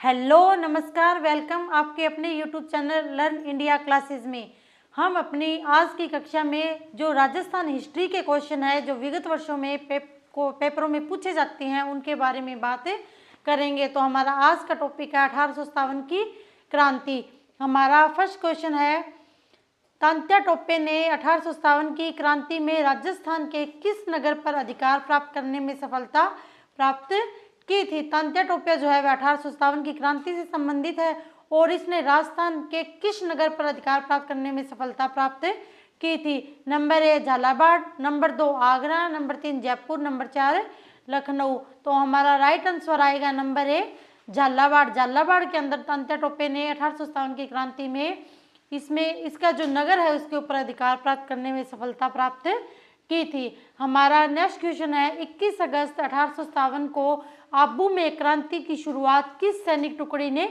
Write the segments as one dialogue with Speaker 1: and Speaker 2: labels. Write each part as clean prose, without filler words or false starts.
Speaker 1: Hello नमस्कार, welcome आपके अपने YouTube channel learn India classes में। हम अपनी आज की कक्षा में जो राजस्थान हिस्ट्री के क्वेश्चन है जो विगत वर्षों में पेपरों में पूछे जाते हैं उनके बारे में बात करेंगे। तो हमारा आज का टॉपिक है 1857 की क्रांति। हमारा फर्स्ट क्वेश्चन है, तात्या टोपे ने 1857 की क्रांति में राजस्थान के किस नगर पर अधिकार प्राप्त करने में सफलता प्राप्त की थी। तात्या टोपे जो है वह 1857 की क्रांति से संबंधित है और इसने राजस्थान के किस नगर पर अधिकार प्राप्त करने में सफलता प्राप्त की थी। नंबर ए Jhalawar, number 2 Agra, number 3 Jaipur, number 4 Lucknow. तो हमारा राइट आंसर आएगा नंबर ए झालावाड़। झालावाड़ के अंदर तात्या टोपे ने 1857 की क्रांति में इसका जो नगर है उसके ऊपर अधिकार प्राप्त करने में सफलता प्राप्त की थी। हमारा नेक्स्ट क्वेश्चन है, 21 अगस्त 1857 को आबू में क्रांति की शुरुआत किस सैनिक टुकड़ी ने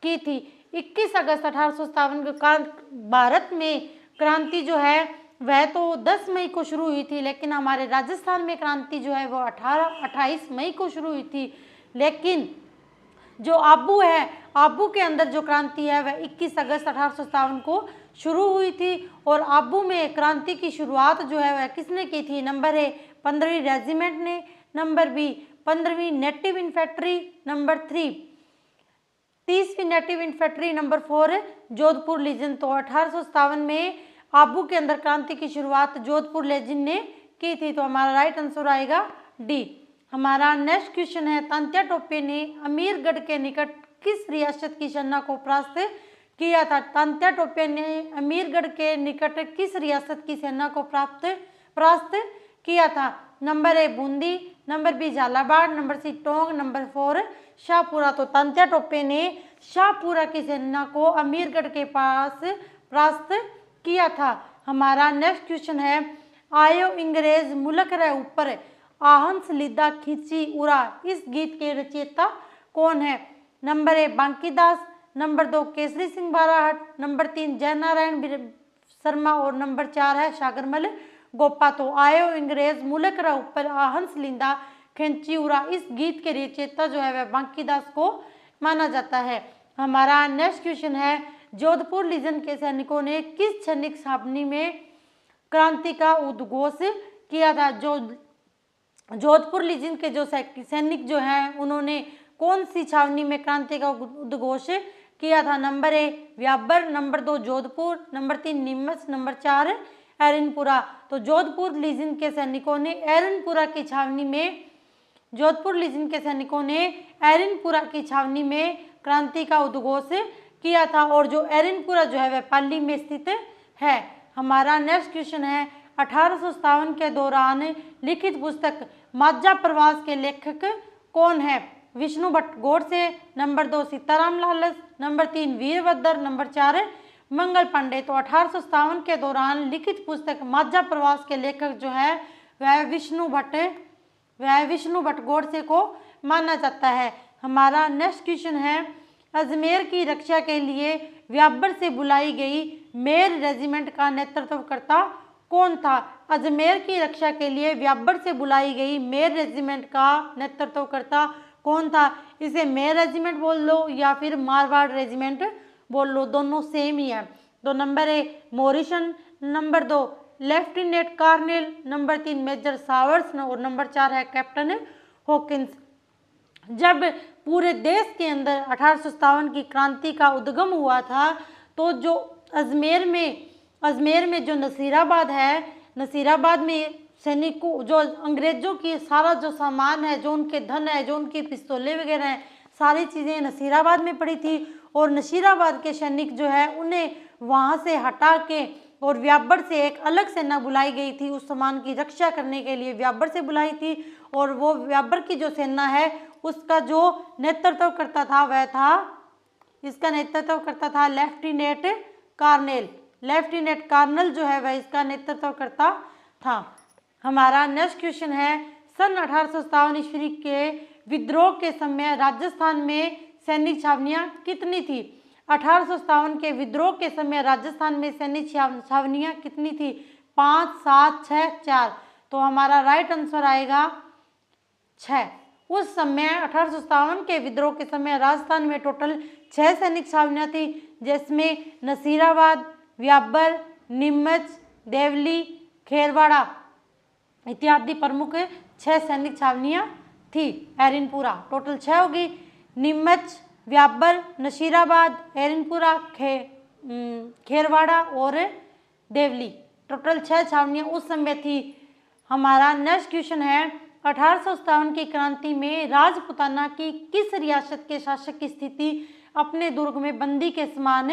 Speaker 1: की थी। 21 अगस्त 1857 को भारत में क्रांति जो है वह तो 10 मई को शुरू हुई थी, लेकिन हमारे राजस्थान में क्रांति जो है वो 28 मई को शुरू हुई थी। लेकिन जो आबू है, आबू के अंदर जो क्रांति है वह 21 अगस्त 1857 को शुरू हुई थी और आबू में क्रांति की शुरुआत जो है वह किसने की थी। नंबर ए 15वीं रेजिमेंट ने, नंबर बी 15वीं नेटिव इन्फेंट्री, नंबर 3 30वीं native infantry, number 4 Jodhpur legion. तो 1857 में आबू के अंदर क्रांति की शुरुआत जोधपुर लीजन ने की थी। तो हमारा राइट आंसर आएगा डी। हमारा नेक्स्ट क्वेश्चन है, तात्या टोपे ने अमीरगढ़ के निकट किस रियासत की सेना को परास्त किया था। तात्या टोपे ने अमीरगढ़ के निकट किस रियासत की सेना को परास्त किया था। Number A Bundi, number B Jhalawar, number C Tonk, number 4 Shahpura. तो तात्या टोपे ने शाहपुरा की सेना को अमीरगढ़ के पास परास्त किया था। हमारा नेक्स्ट क्वेश्चन है, आयो अंग्रेज मुल्क रे ऊपर आहंस लीदा खींची उड़ा, इस गीत के रचयिता कौन है। Number A Bankidas, number 2 Kesari Singh Barahat, number 3 Jainarayan Sharma और नंबर 4 है सागरमल गोपा। तो आयो अंग्रेज मुल्क रा ऊपर आहंस लीदा खींची उड़ा, इस गीत के रचयिता जो है वह बांकीदास को माना जाता है। हमारा नेक्स्ट क्वेश्चन है, जोधपुर लीजन के सैनिकों ने किस सैनिक छावनी में क्रांति का उद्घोष किया था। जो जोधपुर लीजन के जो सैनिक जो हैं उन्होंने कौन सी छावनी में क्रांति का उद्घोष किया था। Number A Beawar, number 2 Jodhpur, number 3 Neemuch, number 4 Erinpura. तो जोधपुर लीजन के सैनिकों ने एरनपुरा की छावनी में एरनपुरा की छावनी में क्रांति का उद्घोष किया था और जो एरनपुरा जो है वह पाली में स्थित है। हमारा नेक्स्ट क्वेश्चन है, 1857 के दौरान लिखित पुस्तक माझा प्रवास के लेखक कौन है। Vishnu Bhatt Godse, number 2 Sitaram Lalas, number 3 Virbhadra, number 4 Mangal Pandey. तो 1857 के दौरान लिखित पुस्तक माझा प्रवास के लेखक जो है वह विष्णु भट्ट गोडसे को माना जाता है। हमारा नेक्स्ट क्वेश्चन है, अजमेर की रक्षा के लिए व्याबर से बुलाई गई मेर रेजिमेंट का नेतृत्वकर्ता कौन था। अजमेर की रक्षा के लिए व्याबर से बुलाई गई मेर रेजिमेंट का नेतृत्वकर्ता कौन था। इसे मेर रेजिमेंट बोल लो या फिर मारवाड़ रेजिमेंट बोल लो, दोनों सेम ही है। तो number A Morrison, number 2 lieutenant colonel, number 3 major सावर्स और नंबर 4 है कैप्टन हॉकिंस। जब पूरे देश के अंदर 1857 की क्रांति का उद्गम हुआ था तो जो अजमेर में जो नसीराबाद है, नसीराबाद में सैनिकों जो अंग्रेजों की सारा जो सामान है, जो उनके धन है, जो उनकी पिस्तौलें वगैरह हैं, सारी चीज़ें नसीराबाद में पड़ी थी और नसीराबाद के सैनिक जो है उन्हें वहाँ से हटा के और व्याबर से एक अलग सेना बुलाई गई थी उस सामान की रक्षा करने के लिए व्याबर से बुलाई थी और वो व्याबर की जो सेना है उसका जो नेतृत्व करता था वह था, इसका नेतृत्व करता था लेफ्टिनेंट कर्नल जो है वह इसका नेतृत्व करता था। हमारा नेक्स्ट क्वेश्चन है, सन 1857 ईस्वी के विद्रोह के समय राजस्थान में सैनिक छावनियां कितनी थी। 1857 के विद्रोह के समय राजस्थान में सैनिक छावनियां कितनी थी। 5, 7, 6, 4। तो हमारा राइट आंसर आएगा 6। उस समय 1857 के विद्रोह के समय राजस्थान में टोटल 6 सैनिक छावनियाँ थी, जिसमें नसीराबाद, व्याबर, नीमच, देवली, खेरवाड़ा इत्यादि प्रमुख 6 सैनिक छावनियाँ थी। एरिनपुरा टोटल 6 होगी। नीमच, व्याबर, नसीराबाद, एरिनपुरा, खेरवाड़ा और देवली टोटल 6 छावनियाँ उस समय थी। हमारा नेक्स्ट क्वेश्चन है 1857 की क्रांति में राजपुताना की किस रियासत के शासक की स्थिति अपने दुर्ग में बंदी के समान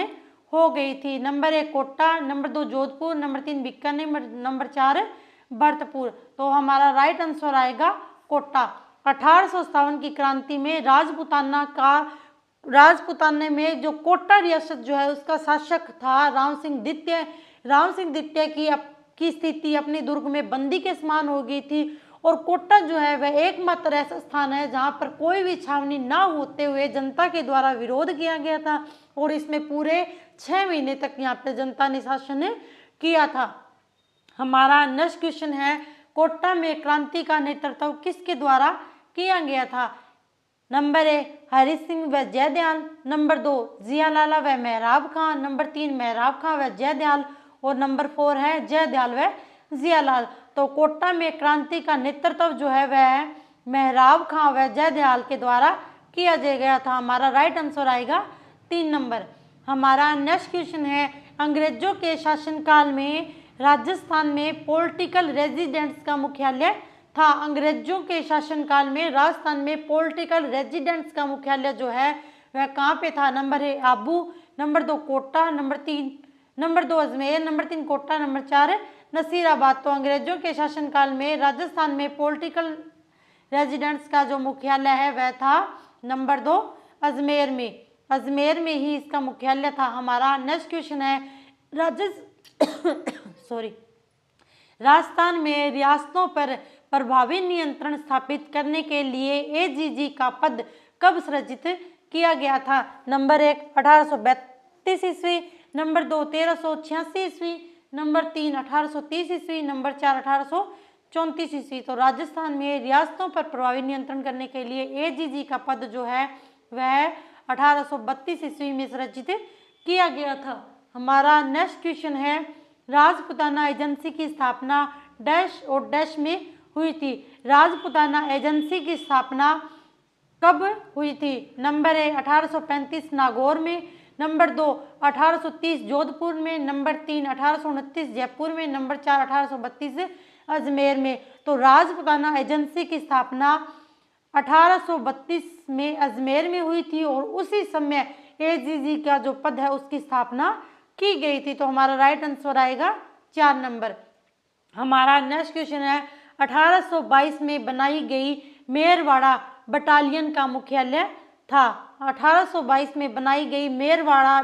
Speaker 1: हो गई थी? Number 1 Kota, number 2 Jodhpur, number 3 Bikaner, number 4 Bharatpur. तो हमारा राइट आंसर आएगा कोटा। 1857 की क्रांति में राजपुताने में जो कोटा रियासत जो है उसका शासक था राम सिंह द्वितीय। राम सिंह द्वितीय की स्थिति अपने दुर्ग में बंदी के समान हो गई थी। और कोटा जो है वह एकमात्र ऐसा स्थान है जहाँ पर कोई भी छावनी ना होते हुए जनता के द्वारा विरोध किया गया था और इसमें पूरे 6 महीने तक यहाँ पे जनता ने शासन किया था। हमारा नेक्स्ट क्वेश्चन है कोटा में क्रांति का नेतृत्व किसके द्वारा किया गया था? नंबर 1 हरि सिंह व जयदयाल, नंबर 2 जियालाला व मेहराब खां, नंबर 3 मेहराब खां व जयदयाल और नंबर 4 है जयदयाल व जियालाल। तो कोटा में क्रांति का नेतृत्व जो है वह मेहराब खां व जयदयाल के द्वारा किया गया था। हमारा राइट आंसर आएगा 3 नंबर। हमारा नेक्स्ट क्वेश्चन है अंग्रेजों के शासनकाल में राजस्थान में पॉलिटिकल रेजिडेंट्स का मुख्यालय था। अंग्रेजों के शासनकाल में राजस्थान में पॉलिटिकल रेजिडेंट्स का मुख्यालय जो है वह कहाँ पे था? Number 1 Abu, number 2 Kota, number 2 Ajmer, number 3 Kota, number 4 Nasirabad. तो अंग्रेजों के शासनकाल में राजस्थान में पॉलिटिकल रेजिडेंट्स का जो मुख्यालय है वह था नंबर 2 अजमेर में। अजमेर में ही इसका मुख्यालय था। हमारा नेक्स्ट क्वेश्चन है राजस्थान में रियासतों पर प्रभावी नियंत्रण स्थापित करने के लिए एजीजी का पद कब सृजित किया गया था? नंबर 1 1832 ईस्वी, नंबर 2 1386 ईस्वी, नंबर 3 1830 ईस्वी, नंबर 4 1834 ईस्वी। तो राजस्थान में रियासतों पर प्रभावी नियंत्रण करने के लिए एजीजी का पद जो है वह 1832 ईस्वी में सृजित किया गया था। हमारा नेक्स्ट क्वेश्चन है राजपुताना एजेंसी की स्थापना डैश और डैश में हुई थी। राजपुताना एजेंसी की स्थापना कब हुई थी? नंबर 1 1835 नागौर में, नंबर 2 1830 जोधपुर में, नंबर 3 1829 जयपुर में, नंबर 4 1832 अजमेर में। तो राजपुताना एजेंसी की स्थापना 1832 में अजमेर में हुई थी और उसी समय एजीजी का जो पद है उसकी स्थापना की गई थी। तो हमारा राइट आंसर आएगा 4 नंबर। हमारा नेक्स्ट क्वेश्चन है 1822 में बनाई गई मेरवाड़ा बटालियन का मुख्यालय था। 1822 में बनाई गई मेरवाड़ा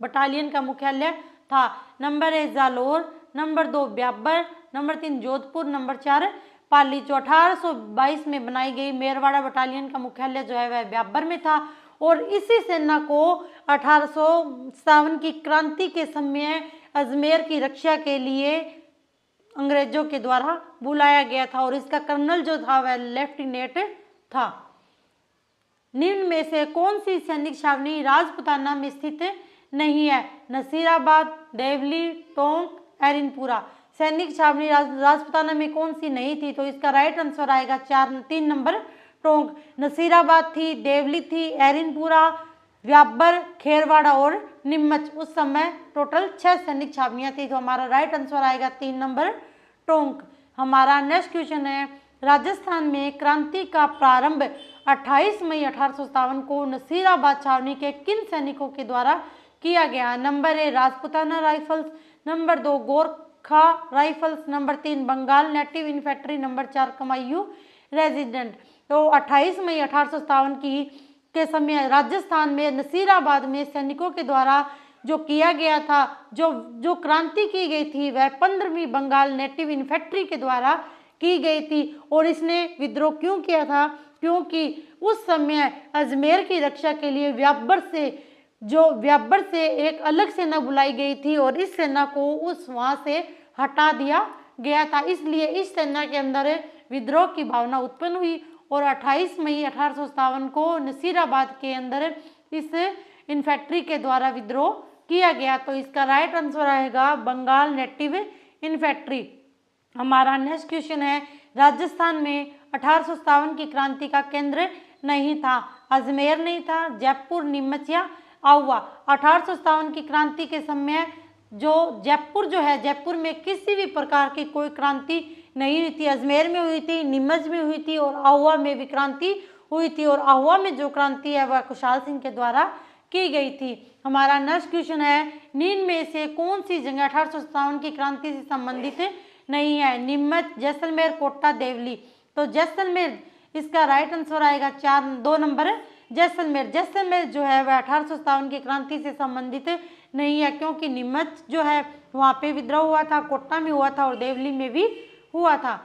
Speaker 1: बटालियन का मुख्यालय था। Number 1 Jalore, number 2 Beawar, number 3 Jodhpur, number 4 Pali. जो 1822 में बनाई गई मेरवाड़ा बटालियन का मुख्यालय जो है वह ब्याबर में था और इसी सेना को 1857 की क्रांति के समय अजमेर की रक्षा के लिए अंग्रेजों के द्वारा बुलाया गया था और इसका कर्नल जो था वह लेफ्टिनेंट था। निम्न में से कौन सी सैनिक छावनी राजपुताना में स्थित नहीं है? नसीराबाद, देवली, टोंक, एरिनपुरा। सैनिक छावनी राजपुताना में कौन सी नहीं थी? तो इसका राइट आंसर आएगा 3 नंबर टोंक। नसीराबाद थी, देवली थी, एरिनपुरा, व्याबर, खेरवाड़ा और नीमच। उस समय टोटल 6 सैनिक छावनियाँ थी। तो हमारा राइट आंसर आएगा 3 नंबर टोंक। हमारा नेक्स्ट क्वेश्चन है राजस्थान में क्रांति का प्रारंभ 28 मई 1857 को नसीराबाद छावनी के किन सैनिकों के द्वारा किया गया? Number 1 Rajputana rifles, number 2 Gorkha rifles, number 3 Bengal native infantry, number 4 Kumaon resident. तो 28 मई 1857 के समय राजस्थान में नसीराबाद में सैनिकों के द्वारा जो किया गया था, जो क्रांति की गई थी वह 15वीं बंगाल नेटिव इन्फेंट्री के द्वारा की गई थी। और इसने विद्रोह क्यों किया था? क्योंकि उस समय अजमेर की रक्षा के लिए व्याबर से एक अलग सेना बुलाई गई थी और इस सेना को वहां से हटा दिया गया था। इसलिए इस सेना के अंदर विद्रोह की भावना उत्पन्न हुई और 28 मई 1857 को नसीराबाद के अंदर इस इन्फेंट्री के द्वारा विद्रोह किया गया। तो इसका राइट आंसर आएगा बंगाल नेटिव इन्फेंट्री। हमारा नेक्स्ट क्वेश्चन है, राजस्थान में 1857 की क्रांति का केंद्र नहीं था, अजमेर नहीं था, जयपुर, नीमच या आहुआ। 1857 की क्रांति के समय जो जयपुर है, जयपुर में किसी भी प्रकार की कोई क्रांति नहीं हुई थी। अजमेर में हुई थी, नीमच में हुई थी और आहुआ में भी क्रांति हुई थी। और आहुआ में जो क्रांति है वह खुशहाल सिंह के द्वारा की गई थी। हमारा नेक्स्ट क्वेश्चन है, नीम में से कौन सी जगह 1857 की क्रांति से संबंधित नहीं है? नीमच, जैसलमेर, कोटा, देवली। तो जैसलमेर इसका राइट आंसर आएगा 2 नंबर जैसलमेर। जैसलमेर जो है वह 1857 की क्रांति से संबंधित नहीं है, क्योंकि नीमच जो है वहाँ पे विद्रोह हुआ था, कोटा में हुआ था और देवली में भी हुआ था।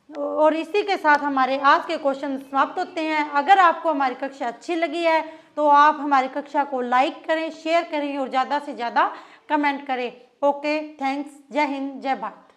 Speaker 1: और इसी के साथ हमारे आज के क्वेश्चन समाप्त होते हैं। अगर आपको हमारी कक्षा अच्छी लगी है तो आप हमारी कक्षा को लाइक करें, शेयर करें और ज़्यादा से ज़्यादा कमेंट करें। Okay, thanks. जय हिंद, जय भारत।